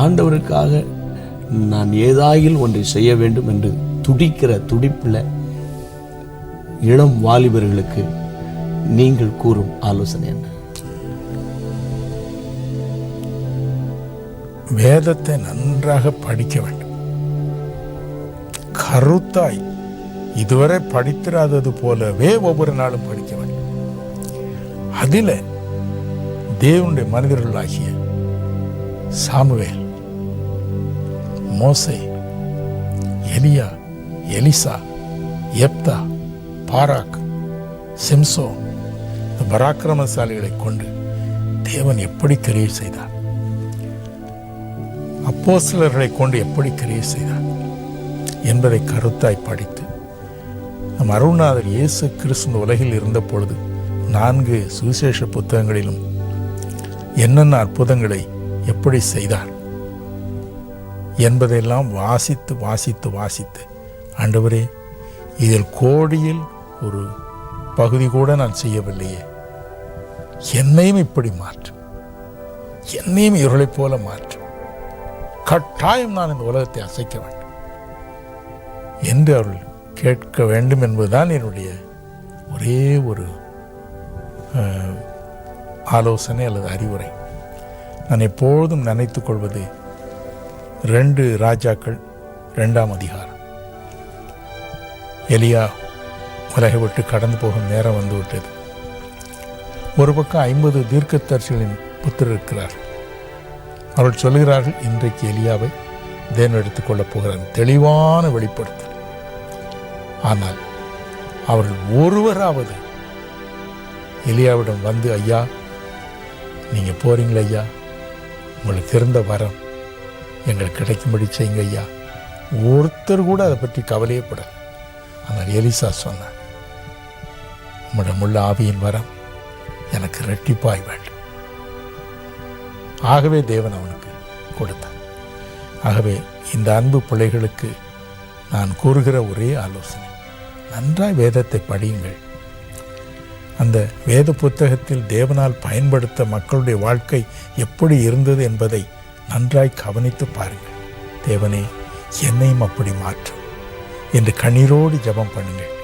ஆண்டவருக்காக நான் ஏதாயில் ஒன்றை செய்ய வேண்டும் என்று துடிக்கிற துடிப்பில் இளம் வாலிபர்களுக்கு நீங்கள் கூறும் ஆலோசனை என்ன? வேதத்தை நன்றாக படிக்க வேண்டும். கருத்தாய் இதுவரை படித்திராதது போலவே ஒவ்வொரு நாளும் படிக்க வேண்டும். அதில் தேவனுடைய மனிதர்களாகிய சாமுவேல், மோசே, எலியா, எலிசா, எப்தா, பாராக், சிம்சோன், இந்த பராக்கிரமசாலிகளை கொண்டு தேவன் எப்படி கிரியை செய்தார், அப்போஸ்தலர்களை கொண்டு எப்படி கிரியை செய்தார் என்பதை கருத்தாய் படித்து, நம் அருள்நாதர் இயேசு கிறிஸ்து உலகில் இருந்த பொழுது 4 சுவிசேஷ புத்தகங்களிலும் என்னென்ன அற்புதங்களை எப்படி செய்தார் என்பதையெல்லாம் வாசித்து வாசித்து வாசித்து, ஆண்டவரே, இதில் கோடியில் ஒரு பகுதி கூட நான் செய்யவில்லையே, என்னையும் இப்படி மாற்றும், என்னையும் இவர்களைப் போல மாற்றும், கட்டாயம் நான் இந்த உலகத்தை அசைக்க வேண்டும் என்று அவர்கள் கேட்க வேண்டும் என்பதுதான் என்னுடைய ஒரே ஒரு ஆலோசனை அல்லது அறிவுரை. நான் எப்பொழுதும் நினைத்துக் கொள்வது 2 ராஜாக்கள் 2ஆம் அதிகாரம். எலியா உலகை விட்டு கடந்து போகும் நேரம் வந்துவிட்டது. ஒரு பக்கம் 50 தீர்க்கதரிசிகளின் புத்திரர் இருக்கிறார். அவர்கள் சொல்கிறார்கள், இன்றைக்கு எலியாவை தேவன் எடுத்துக்கொள்ளப் போகிறார், தெளிவான வெளிப்படுத்தல். ஆனால் அவர்கள் ஒருவராவது எலியாவிடம் வந்து, ஐயா நீங்கள் போறீங்களா ஐயா, உங்களுக்கு இருந்த வரம் எங்களுக்கு கிடைக்கும்படி செய்யுங்க ஐயா, ஒருத்தர் கூட அதை பற்றி கவலையப்படல. ஆனால் எலிசா சொன்னார், உம்மிடமுள்ள ஆவியின் வரம் எனக்கு இரட்டிப்பாய் வேண்டும். ஆகவே தேவன் அவனுக்கு கொடுத்தார். ஆகவே இந்த அன்பு பிள்ளைகளுக்கு நான் கூறுகிற ஒரே ஆலோசனை, நன்றாய் வேதத்தை படியுங்கள். அந்த வேத புத்தகத்தில் தேவனால் பயன்படுத்த மக்களுடைய வாழ்க்கை எப்படி இருந்தது என்பதை நன்றாய் கவனித்து பாருங்கள். தேவனே, என்னையும் அப்படி மாற்றும் என்று கண்ணீரோடு ஜெபம் பண்ணுங்கள்.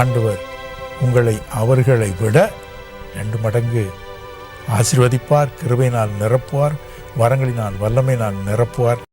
ஆண்டவர் உங்களை அவர்களை விட 2 மடங்கு ஆசீர்வதிப்பார், கிருபையினால் நிரப்புவார், வரங்களினால் வல்லமையினால் நிரப்புவார்.